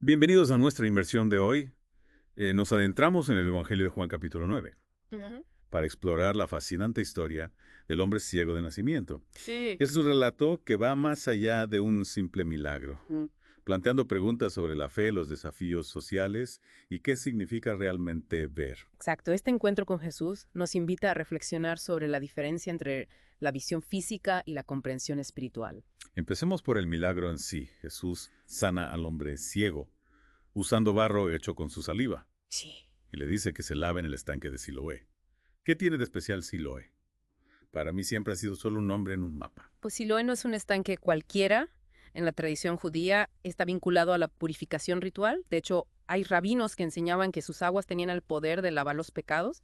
Bienvenidos a nuestra inmersión de hoy. Nos adentramos en el Evangelio de Juan capítulo 9 Ujú. para explorar la fascinante historia del hombre ciego de nacimiento. Sí. Es un relato que va más allá de un simple milagro, planteando preguntas sobre la fe, los desafíos sociales y qué significa realmente ver. Exacto. Este encuentro con Jesús nos invita a reflexionar sobre la diferencia entre la visión física y la comprensión espiritual. Empecemos por el milagro en sí. Jesús sana al hombre ciego, usando barro hecho con su saliva, Sí. y le dice que se lave en el estanque de Siloé. ¿Qué tiene de especial Siloé? Para mí siempre ha sido solo un nombre en un mapa. Pues Siloé no es un estanque cualquiera. En la tradición judía está vinculado a la purificación ritual. De hecho, hay rabinos que enseñaban que sus aguas tenían el poder de lavar los pecados.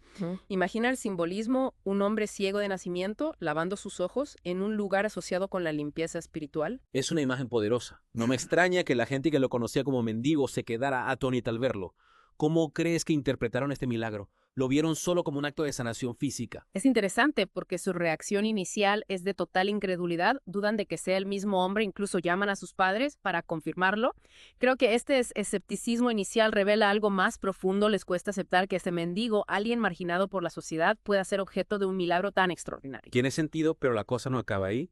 Imagina el simbolismo, un hombre ciego de nacimiento lavando sus ojos en un lugar asociado con la limpieza espiritual. Es una imagen poderosa. No me extraña que la gente que lo conocía como mendigo se quedara atónita al verlo. ¿Cómo crees que interpretaron este milagro? ¿Lo vieron solo como un acto de sanación física? Es interesante porque su reacción inicial es de total incredulidad, dudan de que sea el mismo hombre, incluso llaman a sus padres para confirmarlo. Creo que este escepticismo inicial revela algo más profundo, les cuesta aceptar que ese mendigo, alguien marginado por la sociedad, pueda ser objeto de un milagro tan extraordinario. Tiene sentido, pero la cosa no acaba ahí.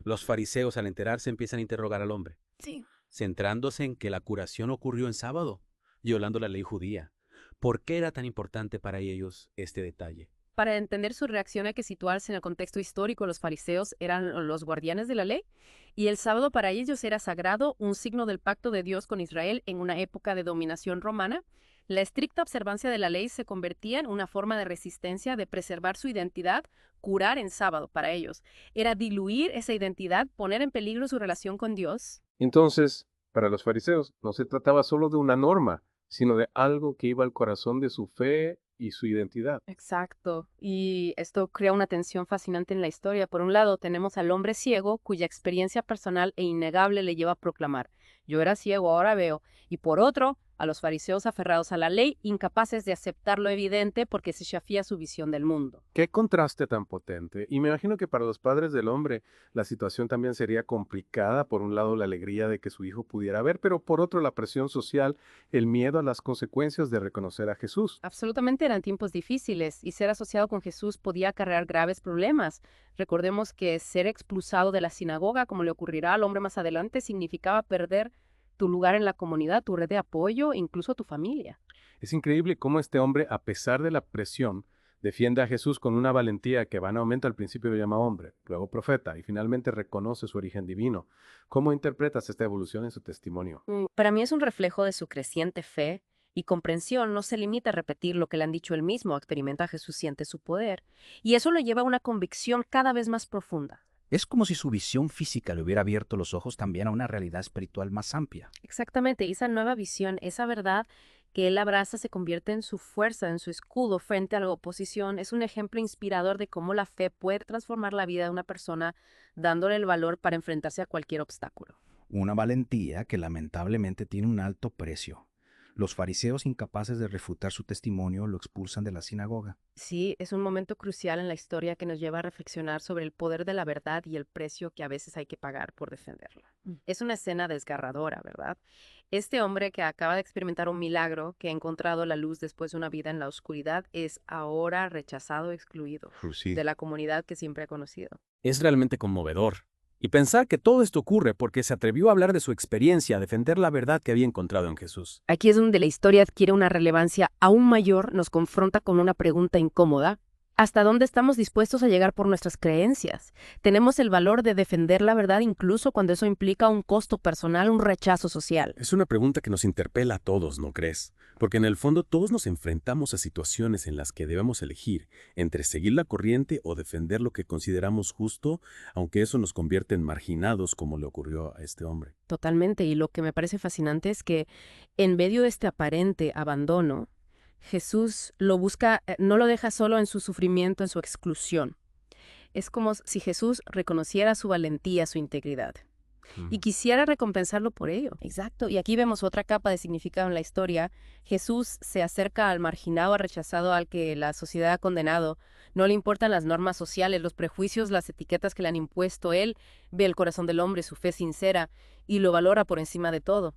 Los fariseos, al enterarse, empiezan a interrogar al hombre, Sí. centrándose en que la curación ocurrió en sábado, violando la ley judía. ¿Por qué era tan importante para ellos este detalle? Para entender su reacción hay que situarse en el contexto histórico. Los fariseos eran los guardianes de la ley y el sábado para ellos era sagrado, un signo del pacto de Dios con Israel en una época de dominación romana. La estricta observancia de la ley se convertía en una forma de resistencia, de preservar su identidad. Curar en sábado para ellos era diluir esa identidad, poner en peligro su relación con Dios. Entonces, para los fariseos, no se trataba solo de una norma, sino de algo que iba al corazón de su fe y su identidad. Exacto. Y esto crea una tensión fascinante en la historia. Por un lado, tenemos al hombre ciego, cuya experiencia personal e innegable le lleva a proclamar, yo era ciego, ahora veo. Y por otro, a los fariseos aferrados a la ley, incapaces de aceptar lo evidente porque se chafía su visión del mundo. Qué contraste tan potente. Y me imagino que para los padres del hombre la situación también sería complicada. Por un lado, la alegría de que su hijo pudiera ver, pero por otro, la presión social, el miedo a las consecuencias de reconocer a Jesús. Absolutamente eran tiempos difíciles y ser asociado con Jesús podía acarrear graves problemas. Recordemos que ser expulsado de la sinagoga, como le ocurrirá al hombre más adelante, significaba perder tu lugar en la comunidad, tu red de apoyo, incluso tu familia. Es increíble cómo este hombre, a pesar de la presión, defiende a Jesús con una valentía que va en aumento. Al principio lo llama hombre, luego profeta y finalmente reconoce su origen divino. ¿Cómo interpretas esta evolución en su testimonio? Para mí es un reflejo de su creciente fe y comprensión. No se limita a repetir lo que le han dicho él mismo, experimenta a Jesús, siente su poder. Y eso lo lleva a una convicción cada vez más profunda. Es como si su visión física le hubiera abierto los ojos también a una realidad espiritual más amplia. Exactamente, y esa nueva visión, esa verdad que él abraza se convierte en su fuerza, en su escudo frente a la oposición. Es un ejemplo inspirador de cómo la fe puede transformar la vida de una persona, dándole el valor para enfrentarse a cualquier obstáculo. Una valentía que lamentablemente tiene un alto precio. Los fariseos, incapaces de refutar su testimonio, lo expulsan de la sinagoga. Sí, es un momento crucial en la historia que nos lleva a reflexionar sobre el poder de la verdad y el precio que a veces hay que pagar por defenderla. Es una escena desgarradora, ¿verdad? Este hombre que acaba de experimentar un milagro, que ha encontrado la luz después de una vida en la oscuridad, es ahora rechazado, excluido Sí. de la comunidad que siempre ha conocido. Es realmente conmovedor. Y pensar que todo esto ocurre porque se atrevió a hablar de su experiencia, a defender la verdad que había encontrado en Jesús. Aquí es donde la historia adquiere una relevancia aún mayor, nos confronta con una pregunta incómoda. ¿Hasta dónde estamos dispuestos a llegar por nuestras creencias? ¿Tenemos el valor de defender la verdad incluso cuando eso implica un costo personal, un rechazo social? Es una pregunta que nos interpela a todos, ¿no crees? Porque en el fondo todos nos enfrentamos a situaciones en las que debemos elegir entre seguir la corriente o defender lo que consideramos justo, aunque eso nos convierte en marginados como le ocurrió a este hombre. Totalmente, y lo que me parece fascinante es que en medio de este aparente abandono, Jesús lo busca, no lo deja solo en su sufrimiento, en su exclusión. Es como si Jesús reconociera su valentía, su integridad, y quisiera recompensarlo por ello. Exacto. Y aquí vemos otra capa de significado en la historia. Jesús se acerca al marginado, al rechazado, al que la sociedad ha condenado. No le importan las normas sociales, los prejuicios, las etiquetas que le han impuesto. Él ve el corazón del hombre, su fe sincera, y lo valora por encima de todo.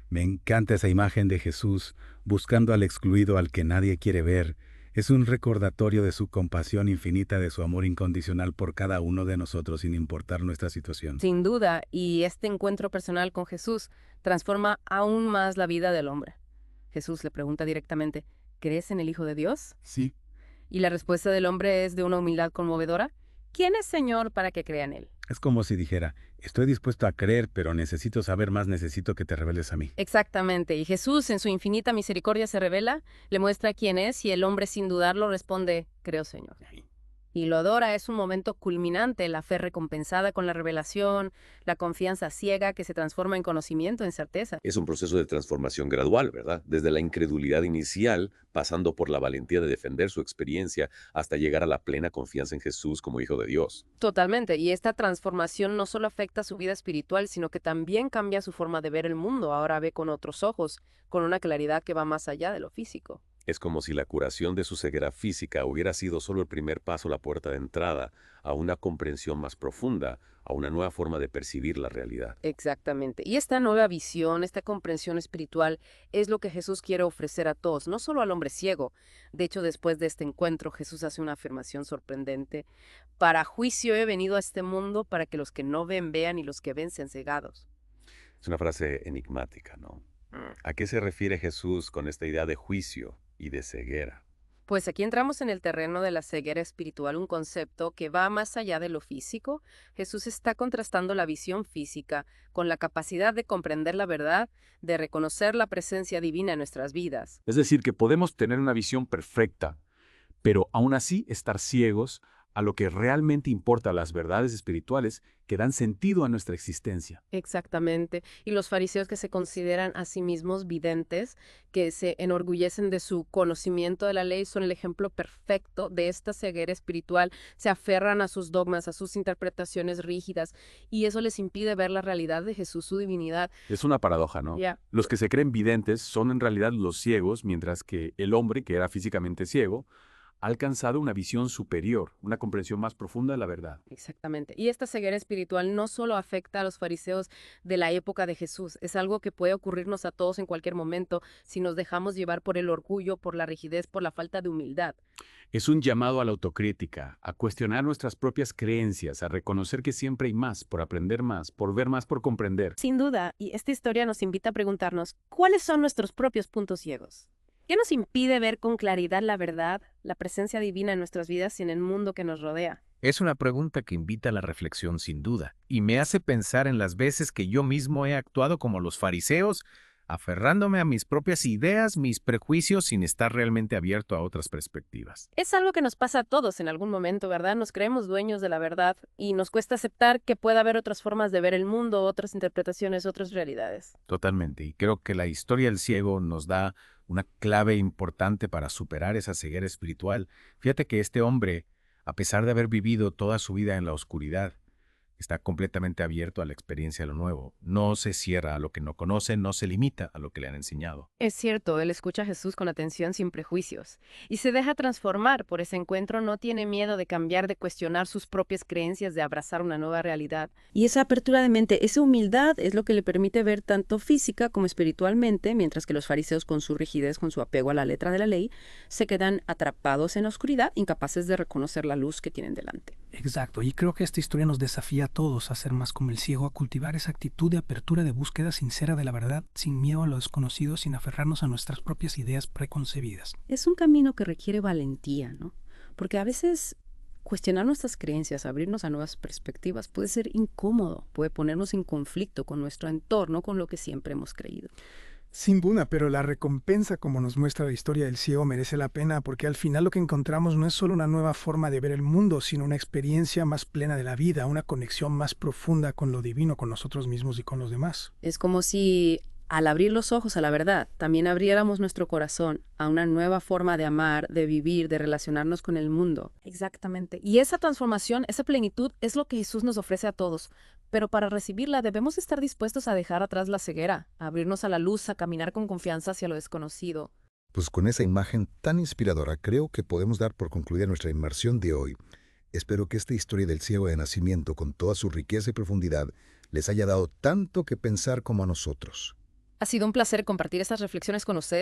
Me encanta esa imagen de Jesús buscando al excluido al que nadie quiere ver. Es un recordatorio de su compasión infinita, de su amor incondicional por cada uno de nosotros sin importar nuestra situación. Sin duda, y este encuentro personal con Jesús transforma aún más la vida del hombre. Jesús le pregunta directamente, ¿crees en el Hijo de Dios? Sí, Y la respuesta del hombre es de una humildad conmovedora. ¿Quién es Señor para que crea en Él? Es como si dijera, estoy dispuesto a creer, pero necesito saber más, necesito que te reveles a mí. Exactamente, y Jesús en su infinita misericordia se revela, le muestra quién es y el hombre sin dudarlo responde, creo Señor. Y lo adora, es un momento culminante, la fe recompensada con la revelación, la confianza ciega que se transforma en conocimiento, en certeza. Es un proceso de transformación gradual, ¿verdad? Desde la incredulidad inicial, pasando por la valentía de defender su experiencia, hasta llegar a la plena confianza en Jesús como Hijo de Dios. Totalmente, y esta transformación no solo afecta su vida espiritual, sino que también cambia su forma de ver el mundo. Ahora ve con otros ojos, con una claridad que va más allá de lo físico. Es como si la curación de su ceguera física hubiera sido solo el primer paso, la puerta de entrada a una comprensión más profunda, a una nueva forma de percibir la realidad. Exactamente. Y esta nueva visión, esta comprensión espiritual, es lo que Jesús quiere ofrecer a todos, no solo al hombre ciego. De hecho, después de este encuentro, Jesús hace una afirmación sorprendente. Para juicio he venido a este mundo para que los que no ven vean y los que ven sean cegados. Es una frase enigmática, ¿no? ¿A qué se refiere Jesús con esta idea de juicio y de ceguera? Pues aquí entramos en el terreno de la ceguera espiritual, un concepto que va más allá de lo físico. Jesús está contrastando la visión física con la capacidad de comprender la verdad, de reconocer la presencia divina en nuestras vidas. es decir, que podemos tener una visión perfecta, pero aún así estar ciegos a lo que realmente importa, las verdades espirituales que dan sentido a nuestra existencia. Exactamente. Y los fariseos que se consideran a sí mismos videntes, que se enorgullecen de su conocimiento de la ley, son el ejemplo perfecto de esta ceguera espiritual. Se aferran a sus dogmas, a sus interpretaciones rígidas, y eso les impide ver la realidad de Jesús, su divinidad. Es una paradoja, ¿no? Ya. Los que se creen videntes son en realidad los ciegos, mientras que el hombre, que era físicamente ciego, ha alcanzado una visión superior, una comprensión más profunda de la verdad. Exactamente. Y esta ceguera espiritual no solo afecta a los fariseos de la época de Jesús, es algo que puede ocurrirnos a todos en cualquier momento si nos dejamos llevar por el orgullo, por la rigidez, por la falta de humildad. Es un llamado a la autocrítica, a cuestionar nuestras propias creencias, a reconocer que siempre hay más, por aprender más, por ver más, por comprender. Sin duda, y esta historia nos invita a preguntarnos, ¿cuáles son nuestros propios puntos ciegos? ¿Qué nos impide ver con claridad la verdad, la presencia divina en nuestras vidas y en el mundo que nos rodea? Es una pregunta que invita a la reflexión sin duda, y me hace pensar en las veces que yo mismo he actuado como los fariseos, aferrándome a mis propias ideas, mis prejuicios, sin estar realmente abierto a otras perspectivas. Es algo que nos pasa a todos en algún momento, ¿verdad? Nos creemos dueños de la verdad y nos cuesta aceptar que pueda haber otras formas de ver el mundo, otras interpretaciones, otras realidades. Totalmente, y creo que la historia del ciego nos da una clave importante para superar esa ceguera espiritual. Fíjate que este hombre, a pesar de haber vivido toda su vida en la oscuridad, está completamente abierto a la experiencia de lo nuevo. No se cierra a lo que no conoce, no se limita a lo que le han enseñado. Es cierto, él escucha a Jesús con atención sin prejuicios y se deja transformar por ese encuentro, no tiene miedo de cambiar, de cuestionar sus propias creencias, de abrazar una nueva realidad. Y esa apertura de mente, esa humildad es lo que le permite ver tanto física como espiritualmente, mientras que los fariseos con su rigidez, con su apego a la letra de la ley, se quedan atrapados en la oscuridad, incapaces de reconocer la luz que tienen delante. Exacto, y creo que esta historia nos desafía a todos a ser más como el ciego, a cultivar esa actitud de apertura, de búsqueda sincera de la verdad, sin miedo a lo desconocido, sin aferrarnos a nuestras propias ideas preconcebidas. Es un camino que requiere valentía, ¿no? Porque a veces cuestionar nuestras creencias, abrirnos a nuevas perspectivas, puede ser incómodo, puede ponernos en conflicto con nuestro entorno, con lo que siempre hemos creído. Sin duda, pero la recompensa, como nos muestra la historia del ciego, merece la pena porque al final lo que encontramos no es solo una nueva forma de ver el mundo, sino una experiencia más plena de la vida, una conexión más profunda con lo divino, con nosotros mismos y con los demás. Es como si al abrir los ojos a la verdad, también abriéramos nuestro corazón a una nueva forma de amar, de vivir, de relacionarnos con el mundo. Exactamente. Y esa transformación, esa plenitud es lo que Jesús nos ofrece a todos. Pero para recibirla debemos estar dispuestos a dejar atrás la ceguera, a abrirnos a la luz, a caminar con confianza hacia lo desconocido. Pues con esa imagen tan inspiradora, creo que podemos dar por concluida nuestra inmersión de hoy. Espero que esta historia del ciego de nacimiento, con toda su riqueza y profundidad, les haya dado tanto que pensar como a nosotros. Ha sido un placer compartir estas reflexiones con ustedes.